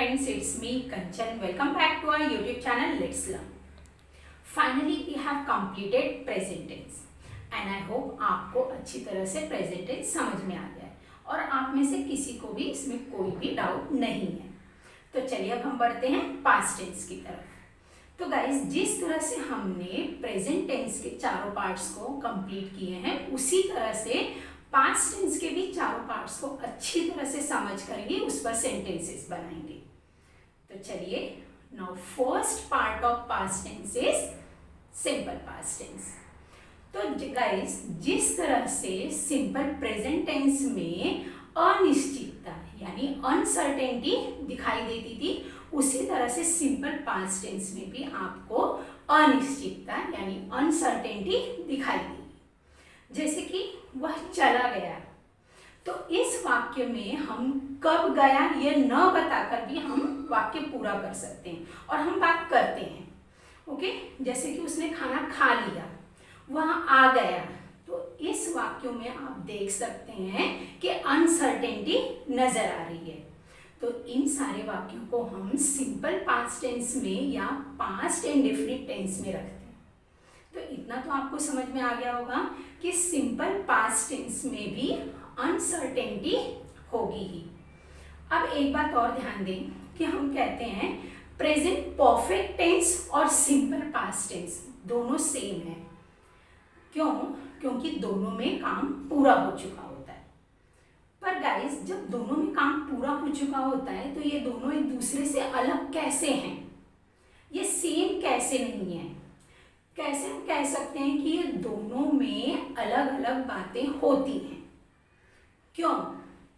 friends, it's me Kanchan. Welcome back to our YouTube channel Let's Learn. Finally we have completed present tense and I hope आपको अच्छी तरह से present tense समझ में आ गया है और आप में से किसी को भी इसमें कोई भी डाउट नहीं है। तो चलिए अब हम बढ़ते हैं past tense की तरफ। तो गाइस, जिस तरह से हमने प्रेजेंट टेंस के चारों पार्ट्स को कंप्लीट किए हैं उसी तरह से पास्ट टेंस के भी चारों पार्ट्स को अच्छी तरह से समझ कर ही उस पर सेंटेंसेस बनाएंगे। तो चलिए, now first part of past tense is simple past tense. तो गाइस, जिस तरह से सिंपल प्रेजेंट टेंस में अनिश्चितता यानी अनसर्टेनिटी दिखाई देती थी, उसी तरह से सिंपल पास्ट टेंस में भी आपको अनिश्चितता यानी अनसर्टेनिटी दिखाई देगी। जैसे कि वह चला गया, तो इस वाक्य में हम कब गया ये न बताकर भी हम वाक्य पूरा कर सकते हैं और हम बात करते हैं। ओके, जैसे कि उसने खाना खा लिया, वह आ गया, तो इस वाक्यों में आप देख सकते हैं कि अनसर्टेनिटी नजर आ रही है। तो इन सारे वाक्यों को हम सिंपल पास्ट टेंस में या पास्ट इंडेफिनिट टेंस में रखते हैं। तो इतना तो आपको समझ में आ गया होगा कि सिंपल पास्ट टेंस में भी अनसर्टेनिटी होगी ही। अब एक बात और ध्यान दें कि हम कहते हैं प्रेजेंट परफेक्ट टेंस और सिंपल पास्ट टेंस दोनों सेम है। क्यों? क्योंकि दोनों में काम पूरा हो चुका होता है। पर गाइस, जब दोनों में काम पूरा हो चुका होता है तो ये दोनों एक दूसरे से अलग कैसे हैं? ये सेम कैसे नहीं है? कैसे हम कह सकते हैं कि ये दोनों में अलग अलग बातें होती हैं? क्यों?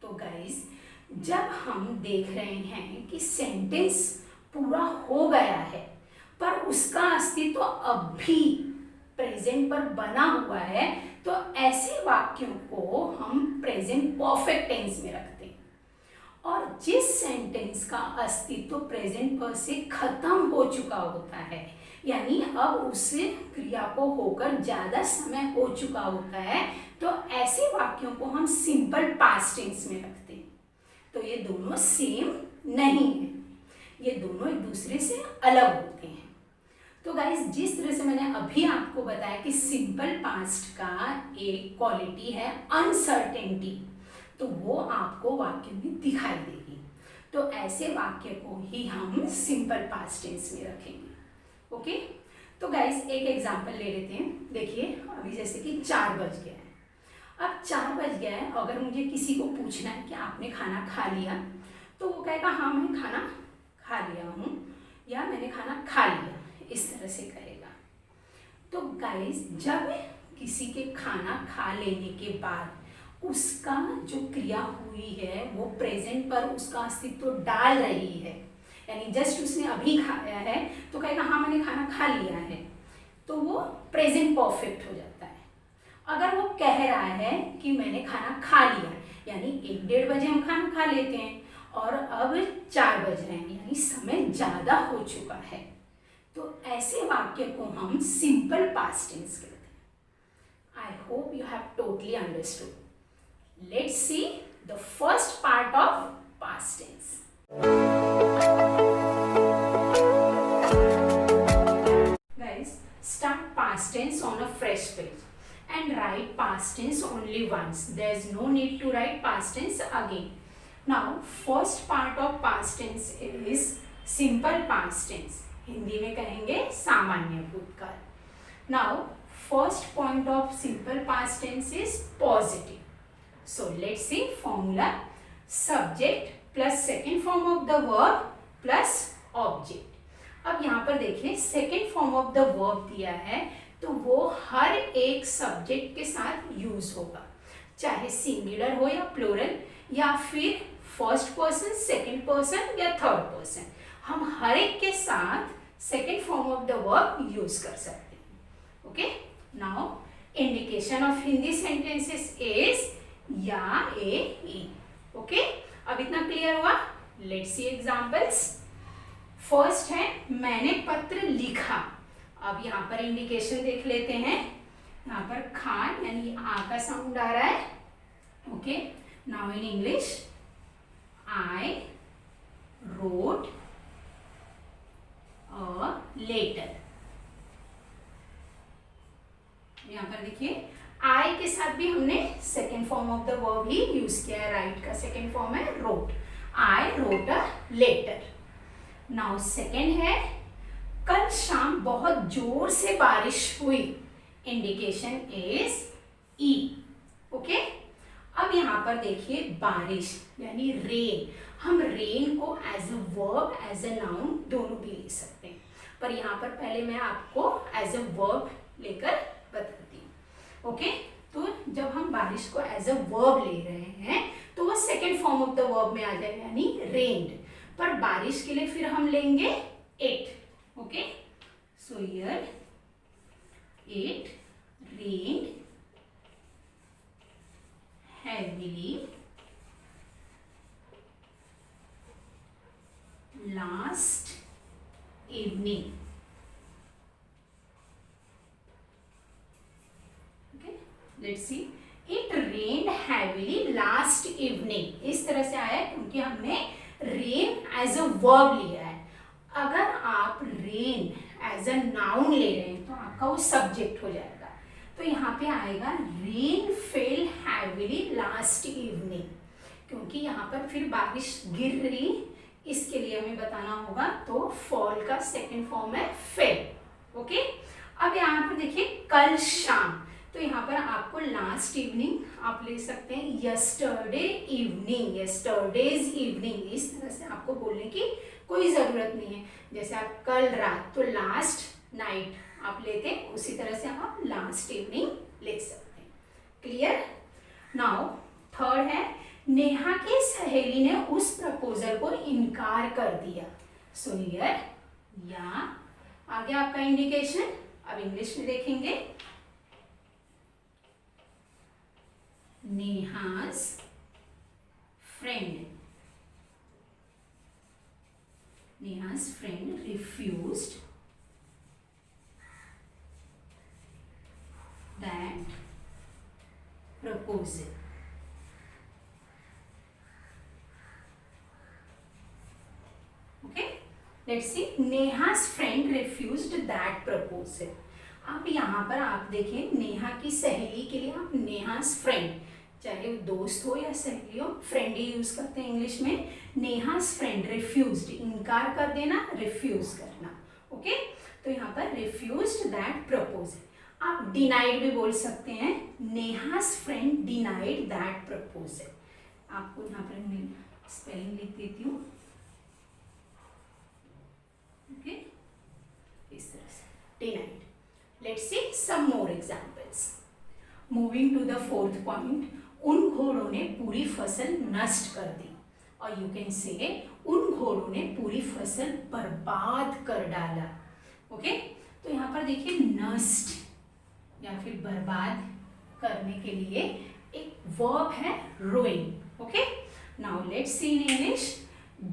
तो गाइस, जब हम देख रहे हैं कि सेंटेंस पूरा हो गया है पर उसका अस्तित्व अब भी प्रेजेंट पर बना हुआ है, तो ऐसे वाक्यों को हम प्रेजेंट परफेक्ट टेंस में रखते हैं। और जिस सेंटेंस का अस्तित्व प्रेजेंट पर से खत्म हो चुका होता है, यानी अब उस क्रिया को होकर ज्यादा समय हो चुका होता है, तो ऐसे वाक्यों को हम सिंपल पास्ट टेंस में रखते हैं। तो ये दोनों सेम नहीं है, ये दोनों एक दूसरे से अलग होते हैं। तो गाइस, जिस तरह से मैंने अभी आपको बताया कि सिंपल पास्ट का एक क्वालिटी है अनसर्टेनिटी, तो वो आपको वाक्य में दिखाई देगी। तो ऐसे वाक्य को ही हम सिंपल पास्ट टेंस में रखेंगे। ओके, तो गाइस एक एग्जांपल ले लेते हैं। देखिए, अभी जैसे कि 4 बज गया है। अब 4 बज गया है, अगर मुझे किसी को पूछना है कि आपने खाना खा लिया, तो वो कहेगा हाँ मैं खाना खा लिया हूँ या मैंने खाना खा लिया, इस तरह से कहेगा। तो गाइस, जब किसी के खाना खा लेने के बाद उसका जो क्रिया हुई है वो प्रेजेंट पर उसका अस्तित्व डाल रही है, यानी जस्ट उसने अभी खाया है तो कहेगा हाँ मैंने खाना खा लिया है, तो वो प्रेजेंट परफेक्ट हो जाता है। अगर वो कह रहा है कि मैंने खाना खा लिया, यानी 1-1:30 बजे हम खाना खा लेते हैं और अब 4 बज रहे हैं, यानी समय ज़्यादा हो चुका है, तो ऐसे वाक्य को हम सिंपल पास्ट टेंस कहते हैं। I hope you have totally understood. Let's see the first part of past tense. Guys, start past tense on a fresh page and write past tense only once. There is no need to write past tense again. Now, first part of past tense is simple past tense. Hindi में कहेंगे सामान्य भूतकाल। Now, first point of simple past tense is positive. So, let's see formula: subject plus second form of the verb plus object. अब यहाँ पर देखिए, second form of the verb दिया है तो वो हर एक सब्जेक्ट के साथ यूज होगा, चाहे सिंगुलर हो या प्लूरल, या फिर फर्स्ट पर्सन, सेकेंड पर्सन या थर्ड पर्सन, हम हर एक के साथ second form of the verb use कर सकते हैं। Okay, now indication of Hindi sentences is या, ए, ई। ओके, अब इतना क्लियर हुआ? Let's see examples. फर्स्ट है मैंने पत्र लिखा। अब यहाँ पर इंडिकेशन देख लेते हैं। यहाँ पर खान यानी आ का साउंड आ रहा है। Okay, now in English, I wrote a letter. यहाँ पर देखिए आई के साथ भी हमने second form of the verb ही यूज किया है. राइट का सेकेंड फॉर्म है wrote. I wrote a letter. Now second है कल शाम बहुत जोर से बारिश हुई. Indication is E. ओके. अब यहाँ पर देखिए बारिश यानी रेन. हम रेन को as a verb as a noun दोनों भी ले सकते हैं, पर यहाँ पर पहले मैं आपको एज अ वर्ब लेकर बताती हूँ. ओके. तो जब हम बारिश को एज अ वर्ब ले रहे हैं तो वो second form of the verb में आ जाएगा यानी रेन्ड. पर बारिश के लिए फिर हम लेंगे it. Okay. So here it rained heavily last evening. Okay, let's see. It rained heavily last evening. इस तरह से आया क्योंकि हमने rain as a verb लिया है. अगर आप rain as a noun ले रहे हैं तो आपका वो subject हो जाएगा. तो यहाँ पे आएगा rain fail heavily last evening, क्योंकि यहाँ पर फिर बारिश गिर रही, इसके लिए हमें बताना होगा. तो फॉल का सेकंड फॉर्म है फेल. ओके. अब यहाँ पर देखिए कल शाम, तो यहाँ पर आपको लास्ट इवनिंग आप ले सकते हैं यस्टरडे इवनिंग, यस्टरडेज इवनिंग. इस तरह से आपको बोलने की कोई ज़रूरत नहीं है. जैसे आप कल रात तो लास्ट नाइट आप लेते हैं, उसी तरह से आप लास्ट इवनिंग ले सकते हैं. क्लियर. नाउ थर्ड है नेहा की सहेली ने उस प्रपोजल को इनकार कर दिया. सो हियर या आगे आपका इंडिकेशन. अब इंग्लिश में देखेंगे. Neha's friend refused that proposal. Okay, let's see. Neha's friend refused that proposal. अब यहाँ पर आप देखें नेहा की सहेली के लिए आप नेहा's friend, चाहे वो दोस्त हो या सहेली हो, फ्रेंड ही यूज करते हैं इंग्लिश में. नेहा's friend refused इनकार कर देना, रिफ्यूज करना. ओके. तो यहाँ पर refused that proposal. आप डिनाइड भी बोल सकते हैं. नेहा's friend denied that proposal. आपको यहाँ पर मैं स्पेलिंग लिख देती हूँ. ओके. इस तरह से denied. Let's see some more examples. Moving to the fourth point. उन घोड़ों ने पूरी फसल नष्ट कर दी. और यू कैन से उन घोड़ों ने पूरी फसल बर्बाद कर डाला. ओके. तो यहाँ पर देखिए नष्ट या फिर बर्बाद करने के लिए एक वर्ब है ruin. Okay. Now let's see in English.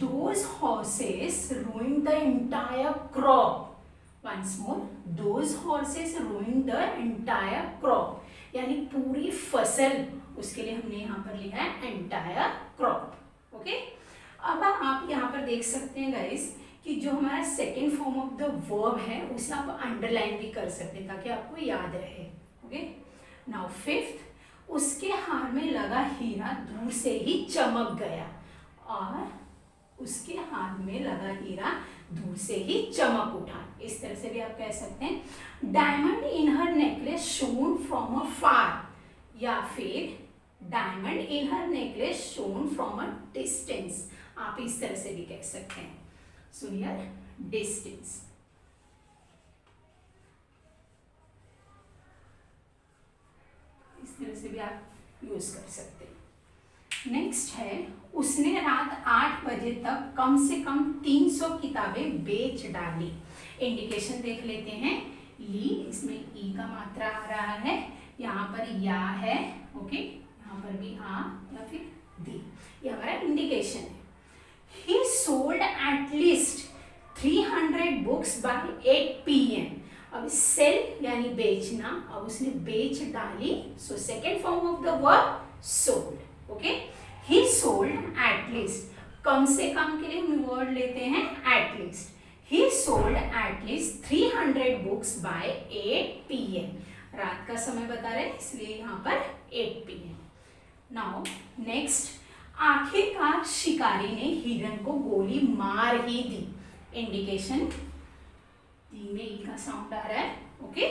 Those horses ruined the entire crop. Once more. Those horses ruined the entire crop. यानी पूरी फसल, उसके लिए हमने यहाँ पर लिखा है entire crop. ओके. अब आप यहाँ पर देख सकते हैं गाइस कि जो हमारा second form of the verb है उसे आप अंडरलाइन भी कर सकते हैं ताकि आपको याद रहे. ओके. Now fifth. उसके हार में लगा हीरा दूर से ही चमक गया. और उसके हार में लगा हीरा दूर से ही चमक उठा. इस तरह से भी आप कह सकते हैं. Diamond in her necklace shone from afar, या फिर diamond in her necklace shone from a distance. आप इस तरह से भी कह सकते हैं. So here distance. इस तरह से भी आप यूज कर सकते हैं. नेक्स्ट है उसने रात 8 बजे तक कम से कम 300 किताबें बेच डाली. इंडिकेशन देख लेते हैं. ली, इसमें ई का मात्रा आ रहा है. यहाँ पर या है. ओके. यहाँ पर भी आ या फिर दी. ये हमारा इंडिकेशन है. He sold at least 300 books by 8 PM. अब सेल यानी बेचना, अब उसने बेच डाली. So second form of the verb sold. Okay. He sold at least कम से कम के लिए हम वर्ड लेते हैं at least. He sold at least 300 books by 8 PM। रात का समय बता रहे हैं इसलिए यहाँ पर 8 PM। नाउ नेक्स्ट, आखिरकार शिकारी ने हिरन को गोली मार ही दी। इंडिकेशन डी में ई का साउंड आ रहा है, ओके।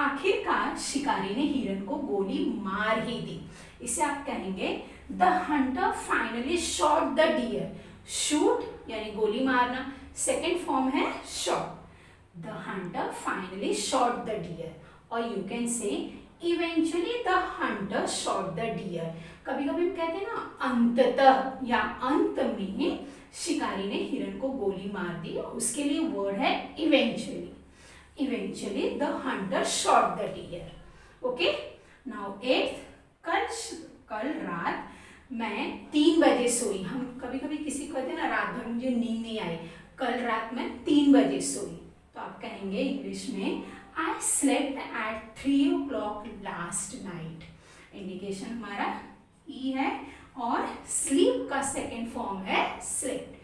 आखिरकार शिकारी ने हिरन को गोली मार ही दी। इसे आप कहेंगे the hunter finally shot the deer. Shoot यानी गोली मारना, सेकेंड फॉर्म है shot. The hunter finally shot the deer, और you can say eventually the hunter shot the deer. कभी कभी हम कहते हैं ना अंततः या अंत में शिकारी ने हिरन को गोली मार दी, उसके लिए वर्ड है eventually. Eventually the hunter shot the deer, okay. Now 8th, कल रात मैं 3 बजे सोई। हम कभी कभी किसी को कहते हैं ना रात भर मुझे नींद नहीं आई, कल रात मैं 3 बजे सोई, तो आप कहेंगे इंग्लिश में I slept at 3 o'clock last night। Indication हमारा ई है और स्लीप का सेकेंड फॉर्म है slept।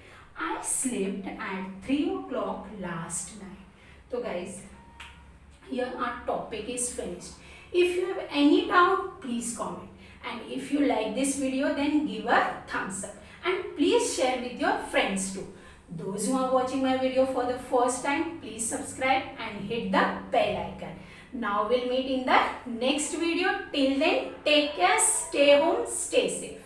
I slept at 3 o'clock last night। तो guys, here our topic is finished. If you have any doubt, please comment, and if you like this video, then give a thumbs up, and please share with your friends too. Those who are watching my video for the first time, please subscribe and hit the bell icon. Now we'll meet in the next video. Till then, take care, stay home, stay safe.